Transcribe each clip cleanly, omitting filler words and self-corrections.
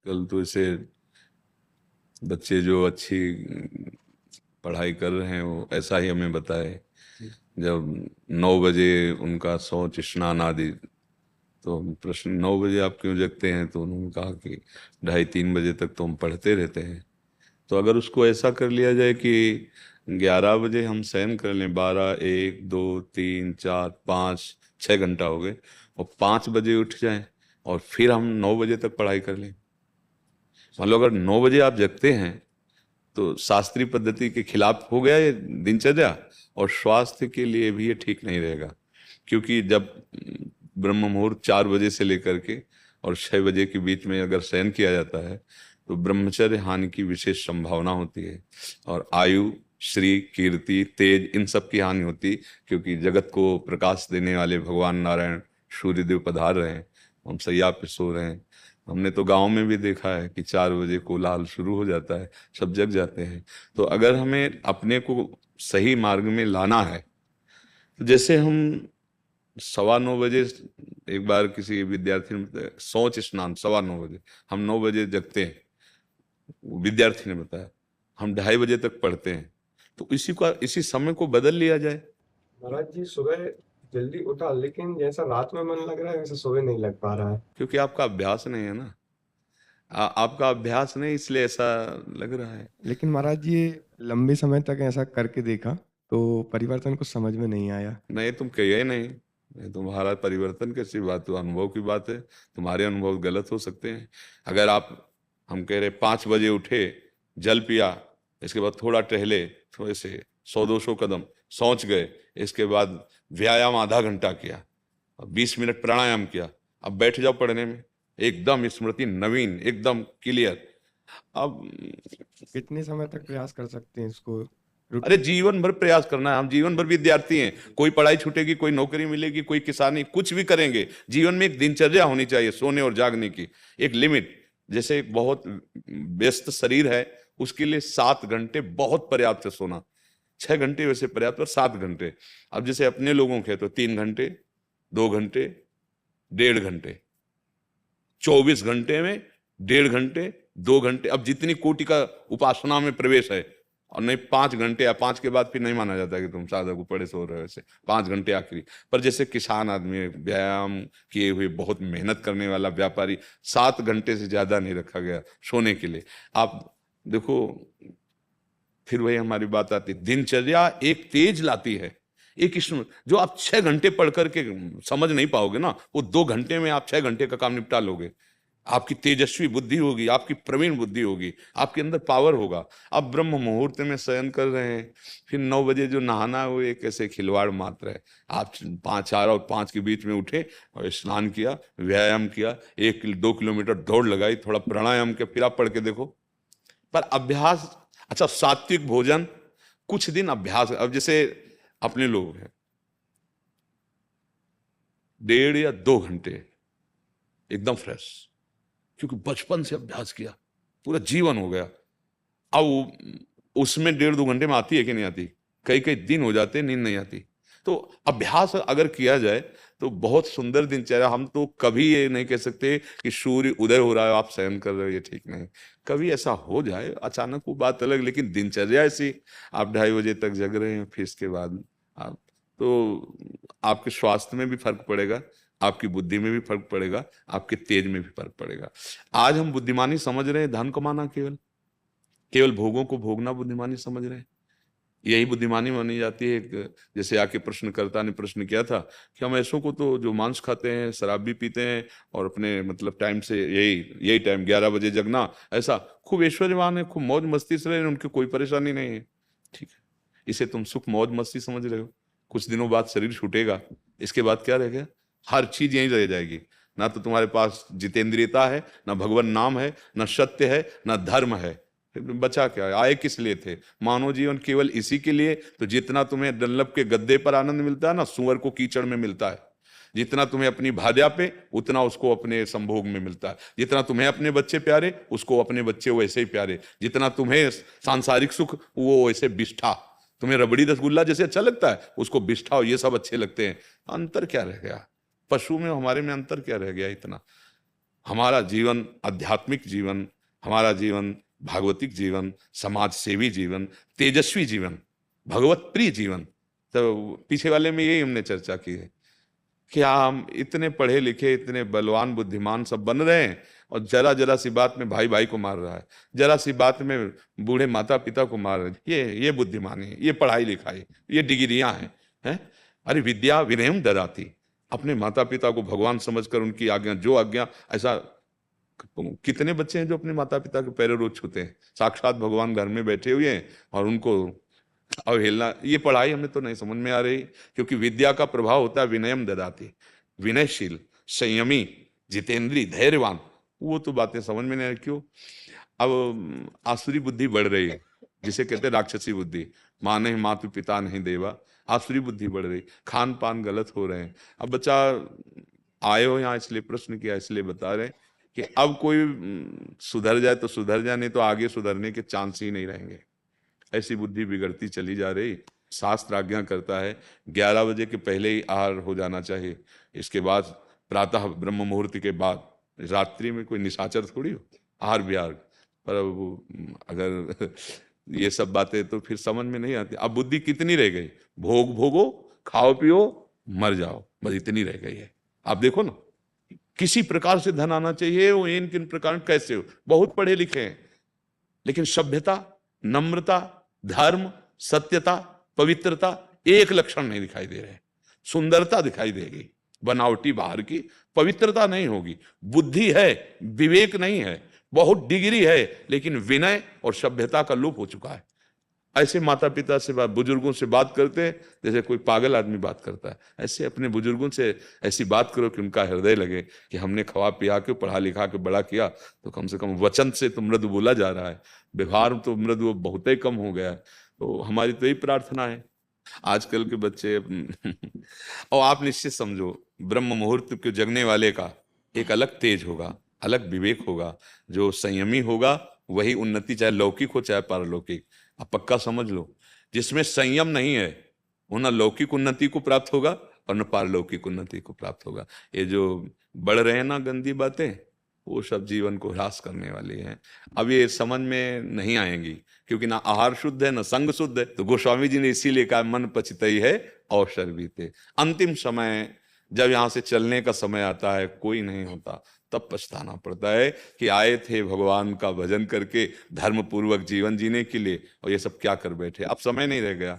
कल तो इसे बच्चे जो अच्छी पढ़ाई कर रहे हैं वो ऐसा ही हमें बताए। जब 9 बजे उनका शौच स्नान आदि, तो हम प्रश्न 9 बजे आप क्यों जगते हैं, तो उन्होंने कहा कि 2:30-3 बजे तक तो हम पढ़ते रहते हैं। तो अगर उसको ऐसा कर लिया जाए कि 11 बजे हम शयन कर लें, 12, 1, 2, 3, 4, 5, 6 घंटा हो गए, और 5 बजे उठ जाएं और फिर हम 9 बजे तक पढ़ाई कर लें। मान लो अगर 9 बजे आप जगते हैं तो शास्त्रीय पद्धति के खिलाफ हो गया ये दिनचर्या, और स्वास्थ्य के लिए भी ये ठीक नहीं रहेगा। क्योंकि जब ब्रह्म मुहूर्त 4 बजे से लेकर के और 6 बजे के बीच में अगर शयन किया जाता है तो ब्रह्मचर्य हानि की विशेष संभावना होती है, और आयु, श्री, कीर्ति, तेज, इन सब की हानि होती, क्योंकि जगत को प्रकाश देने वाले भगवान नारायण सूर्यदेव पधार रहे हैं, हम सैया पे सो रहे हैं। हमने तो गांव में भी देखा है कि 4 बजे कोलाहल शुरू हो जाता है, सब जग जाते हैं। तो अगर हमें अपने को सही मार्ग में लाना है, तो जैसे हम 9:15 बजे, एक बार किसी विद्यार्थी ने बताया, शौच स्नान 9:15 बजे, हम 9 बजे जगते हैं, विद्यार्थी ने बताया, हम 2:30 बजे तक पढ़ते हैं। तो इसी समय को बदल लिया जाए। महाराज जी, सुबह जल्दी उठा, लेकिन जैसा रात में मन लग रहा है वैसा सुबह नहीं लग पा रहा है। क्योंकि आपका अभ्यास नहीं है ना, आपका अभ्यास नहीं, इसलिए ऐसा लग रहा है। लेकिन महाराज जी, ये लंबे समय तक ऐसा करके देखा तो परिवर्तन कुछ समझ में नहीं आया। नहीं, तुम कहिए नहीं, नहीं तुम्हारा परिवर्तन कैसी बात हो, अनुभव की बात है। तुम्हारे अनुभव गलत हो सकते हैं। अगर आप, हम कह रहे 5 बजे उठे, जल पिया, इसके बाद थोड़ा टहले, थोड़े से 100-200 कदम, सोच गए, इसके बाद व्यायाम आधा घंटा किया, और 20 मिनट प्राणायाम किया, अब बैठ जाओ पढ़ने में, एकदम स्मृति नवीन, एकदम क्लियर। अब कितने समय तक प्रयास कर सकते हैं इसको? रुक। अरे जीवन भर प्रयास करना है, हम जीवन भर विद्यार्थी हैं। कोई पढ़ाई छूटेगी, कोई नौकरी मिलेगी, कोई किसानी, कुछ भी करेंगे, जीवन में एक दिनचर्या होनी चाहिए सोने और जागने की, एक लिमिट। जैसे एक बहुत व्यस्त शरीर है, उसके लिए 7 घंटे बहुत पर्याप्त है सोना, 6 घंटे वैसे पर्याप्त, पर 7 घंटे। अब जैसे अपने लोगों के तो 3 घंटे, 2 घंटे, 1.5 घंटे, 24 घंटे में 1.5 घंटे, 2 घंटे, अब जितनी कोटि का उपासना में प्रवेश है। और नहीं 5 घंटे, या 5 के बाद फिर नहीं माना जाता कि तुम साधक को पड़े सो रहे हो, ऐसे 5 घंटे आखिरी। पर जैसे किसान आदमी, व्यायाम किए हुए, बहुत मेहनत करने वाला व्यापारी, 7 घंटे से ज्यादा नहीं रखा गया सोने के लिए। आप देखो, फिर वही हमारी बात आती है, दिनचर्या एक तेज लाती है, एक इसमें जो आप 6 घंटे पढ़ करके समझ नहीं पाओगे ना, वो 2 घंटे में आप 6 घंटे का काम निपटा लोगे। आपकी तेजस्वी बुद्धि होगी, आपकी प्रवीण बुद्धि होगी, आपके अंदर पावर होगा। अब ब्रह्म मुहूर्त में शयन कर रहे हैं, फिर 9 बजे जो नहाना है वो एक ऐसे खिलवाड़ मात्र है। आप 4 और 5 के बीच में उठे और स्नान किया, व्यायाम किया, 1-2 किलोमीटर दौड़ लगाई, थोड़ा प्राणायाम किया, फिर आप पढ़ के देखो। पर अभ्यास, अच्छा सात्विक भोजन, कुछ दिन अभ्यास। अब जैसे अपने लोग हैं, 1.5 या 2 घंटे एकदम फ्रेश, क्योंकि बचपन से अभ्यास किया, पूरा जीवन हो गया। अब उसमें 1.5-2 घंटे में आती है कि नहीं आती, कई कई दिन हो जाते हैं नींद नहीं आती। तो अभ्यास अगर किया जाए तो बहुत सुंदर दिनचर्या। हम तो कभी ये नहीं कह सकते कि सूर्य उदय हो रहा है आप शयन कर रहे हो, ये ठीक नहीं। कभी ऐसा हो जाए अचानक, वो बात अलग, लेकिन दिनचर्या ऐसी, आप 2:30 बजे तक जग रहे हैं, फिर इसके बाद आप, तो आपके स्वास्थ्य में भी फर्क पड़ेगा, आपकी बुद्धि में भी फर्क पड़ेगा, आपके तेज में भी फर्क पड़ेगा। आज हम बुद्धिमानी समझ रहे हैं धन कमाना, केवल केवल भोगों को भोगना बुद्धिमानी समझ रहे हैं। यही बुद्धिमानी मानी जाती है। जैसे आके प्रश्नकर्ता ने प्रश्न किया था कि हम ऐसों को तो जो मांस खाते हैं, शराब भी पीते हैं, और अपने मतलब टाइम से यही यही टाइम 11 बजे जगना, ऐसा खूब ऐश्वर्यवान है, खूब मौज मस्ती से रहे हैं, उनकी कोई परेशानी नहीं है। ठीक है, इसे तुम सुख मौज मस्ती समझ रहे हो। कुछ दिनों बाद शरीर छूटेगा, इसके बाद क्या रह गया? हर चीज यहीं रह जाएगी। ना तो तुम्हारे पास जितेंद्रियता है, ना भगवान नाम है, ना सत्य है, ना धर्म है। फिर बचा क्या? आए किस लिए थे? मानव जीवन केवल इसी के लिए। तो जितना तुम्हें डल्लभ के गद्दे पर आनंद मिलता है ना, सुअर को कीचड़ में मिलता है। जितना तुम्हें अपनी भार्या पे, उतना उसको अपने संभोग में मिलता है। जितना तुम्हें अपने बच्चे प्यारे, उसको अपने बच्चे वैसे ही प्यारे। जितना तुम्हें सांसारिक सुख, वो वैसे बिष्ठा। तुम्हें रबड़ी रसगुल्ला जैसे अच्छा लगता है, उसको बिष्ठा और ये सब अच्छे लगते हैं। अंतर क्या रह गया? पशु में हमारे में अंतर क्या रह गया इतना? हमारा जीवन आध्यात्मिक जीवन, हमारा जीवन भागवतिक जीवन, समाज सेवी जीवन, तेजस्वी जीवन, भगवत प्रिय जीवन। तो पीछे वाले में यही हमने चर्चा की है। क्या हम इतने पढ़े लिखे, इतने बलवान बुद्धिमान सब बन रहे हैं और जरा जरा सी बात में भाई भाई को मार रहा है, जरा सी बात में बूढ़े माता पिता को मार रहे हैं। ये बुद्धिमानी है, ये पढ़ाई लिखाई, ये डिग्रियां हैं। अरे विद्या विनयम ददाति। अपने माता पिता को भगवान समझकर उनकी आज्ञा, जो आज्ञा, ऐसा कितने बच्चे हैं जो अपने माता पिता के पैरों रोज छूते हैं, साक्षात भगवान घर में बैठे हुए हैं और उनको अवहेलना। ये पढ़ाई हमें तो नहीं समझ में आ रही, क्योंकि विद्या का प्रभाव होता है विनयम ददाति, विनयशील, संयमी, जितेंद्री, धैर्यवान। वो तो बातें समझ में नहीं आ रही। क्यों? अब आसुरी बुद्धि बढ़ रही है, जिसे कहते हैं राक्षसी बुद्धि। माँ नहीं, मातु पिता नहीं देवा, आसुरी बुद्धि बढ़ रही, खान पान गलत हो रहे हैं। अब बच्चा आए हो यहाँ इसलिए प्रश्न किया, इसलिए बता रहे कि अब कोई सुधर जाए तो सुधर जाए, नहीं तो आगे सुधरने के चांस ही नहीं रहेंगे। ऐसी बुद्धि बिगड़ती चली जा रही। शास्त्र आज्ञा करता है 11 बजे के पहले ही आहार हो जाना चाहिए। इसके बाद प्रातः ब्रह्म मुहूर्त के बाद, रात्रि में कोई निशाचर थोड़ी हो आहार विहार। पर अगर ये सब बातें तो फिर समझ में नहीं आती। अब बुद्धि कितनी रह गई? भोग भोगो, खाओ पियो, मर जाओ, बस इतनी रह गई है। आप देखो ना, किसी प्रकार से धन आना चाहिए, वो इन किन प्रकार कैसे हो। बहुत पढ़े लिखे हैं, लेकिन सभ्यता, नम्रता, धर्म, सत्यता, पवित्रता एक लक्षण नहीं दिखाई दे रहे। सुंदरता दिखाई देगी, बनावटी बाहर की, पवित्रता नहीं होगी। बुद्धि है, विवेक नहीं है, बहुत डिग्री है, लेकिन विनय और सभ्यता का लोप हो चुका है। ऐसे माता पिता से बुजुर्गों से बात करते हैं जैसे कोई पागल आदमी बात करता है। ऐसे अपने बुजुर्गों से ऐसी बात करो कि उनका हृदय लगे कि हमने खवा पिया के, पढ़ा लिखा के बड़ा किया, तो कम से कम वचन से तो मृदु बोला जा रहा है, व्यवहार तो मृदु बहुत ही कम हो गया है। तो हमारी तो यही प्रार्थना है। आजकल के बच्चे और आप निश्चित समझो, ब्रह्म मुहूर्त के जगने वाले का एक अलग तेज होगा, अलग विवेक होगा। जो संयमी होगा वही उन्नति, चाहे लौकिक हो चाहे पारलौकिक। आप पक्का समझ लो, जिसमें संयम नहीं है वो न लौकिक उन्नति को प्राप्त होगा और न पारलौकिक उन्नति को प्राप्त होगा। ये जो बढ़ रहे हैं ना गंदी बातें, वो सब जीवन को ह्रास करने वाली हैं। अब ये समझ में नहीं आएंगी, क्योंकि ना आहार शुद्ध है ना संग शुद्ध है। तो गोस्वामी जी ने इसीलिए कहा मन पचितई है अवसर बीते। अंतिम समय जब यहाँ से चलने का समय आता है, कोई नहीं होता, तब पछताना पड़ता है कि आए थे भगवान का भजन करके धर्म पूर्वक जीवन जीने के लिए, और ये सब क्या कर बैठे। अब समय नहीं रह गया।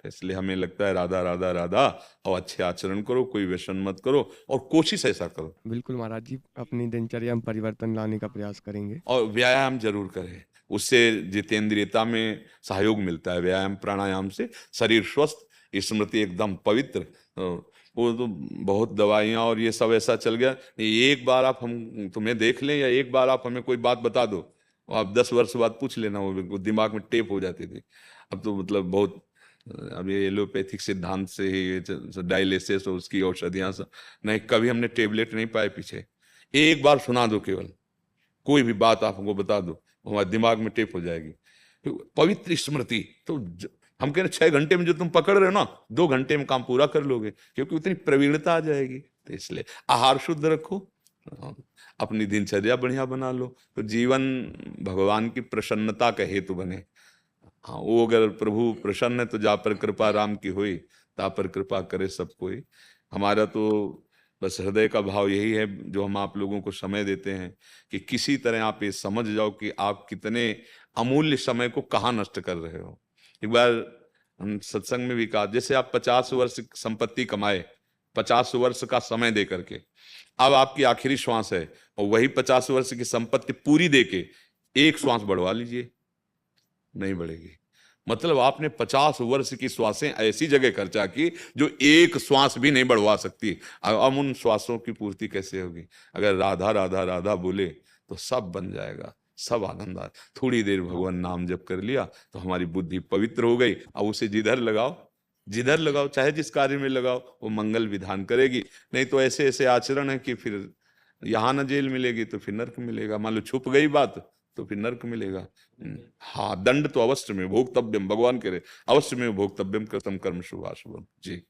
इसलिए हमें लगता है राधा राधा राधा, और अच्छे आचरण करो, कोई व्यसन मत करो, और कोशिश ऐसा करो। बिल्कुल महाराज जी, अपनी दिनचर्या में परिवर्तन लाने का प्रयास करेंगे। और व्यायाम जरूर करें, उससे जितेंद्रियता में सहयोग मिलता है। व्यायाम प्राणायाम से शरीर स्वस्थ, स्मृति एकदम पवित्र। वो तो बहुत दवाइयाँ और ये सब ऐसा चल गया। एक बार आप हम तुम्हें देख लें, या एक बार आप हमें कोई बात बता दो, आप 10 वर्ष बाद पूछ लेना, वो दिमाग में टेप हो जाती थी। अब तो मतलब बहुत, अब ये एलोपैथिक सिद्धांत से ही डायलिसिस और उसकी औषधियाँ सब नहीं, कभी हमने टेबलेट नहीं पाए पीछे। एक बार सुना दो, केवल कोई भी बात आप हमको बता दो, हमारे दिमाग में टेप हो जाएगी। पवित्र स्मृति तो हम कह रहे 6 घंटे में जो तुम पकड़ रहे हो ना, 2 घंटे में काम पूरा कर लोगे, क्योंकि उतनी प्रवीणता आ जाएगी। तो इसलिए आहार शुद्ध रखो, अपनी दिनचर्या बढ़िया बना लो, तो जीवन भगवान की प्रसन्नता का हेतु बने। हाँ, वो अगर प्रभु प्रसन्न है तो जा पर कृपा राम की हुई, ता पर कृपा करे सब कोई। हमारा तो बस हृदय का भाव यही है, जो हम आप लोगों को समय देते हैं, कि किसी तरह आप ये समझ जाओ कि आप कितने अमूल्य समय को कहाँ नष्ट कर रहे हो। एक बार हम सत्संग में भी कहा, जैसे आप 50 वर्ष संपत्ति कमाए, 50 वर्ष का समय दे करके, अब आपकी आखिरी श्वास है, और वही 50 वर्ष की संपत्ति पूरी दे के एक श्वास बढ़वा लीजिए, नहीं बढ़ेगी। मतलब आपने 50 वर्ष की श्वासें ऐसी जगह खर्चा की जो एक श्वास भी नहीं बढ़वा सकती। अब उन श्वासों की पूर्ति कैसे होगी? अगर राधा राधा राधा बोले तो सब बन जाएगा, सब आनंद आ। थोड़ी देर भगवान नाम जप कर लिया तो हमारी बुद्धि पवित्र हो गई। अब उसे जिधर लगाओ, जिधर लगाओ, चाहे जिस कार्य में लगाओ, वो मंगल विधान करेगी। नहीं तो ऐसे ऐसे आचरण है कि फिर यहाँ न जेल मिलेगी तो फिर नर्क मिलेगा। मान लो छुप गई बात तो फिर नर्क मिलेगा। हाँ, दंड तो अवश्य में भोक्तव्यम, भगवान कह रहे अवश्य में भोक्तव्यम कृतम कर्म शुभाशुभम। जी।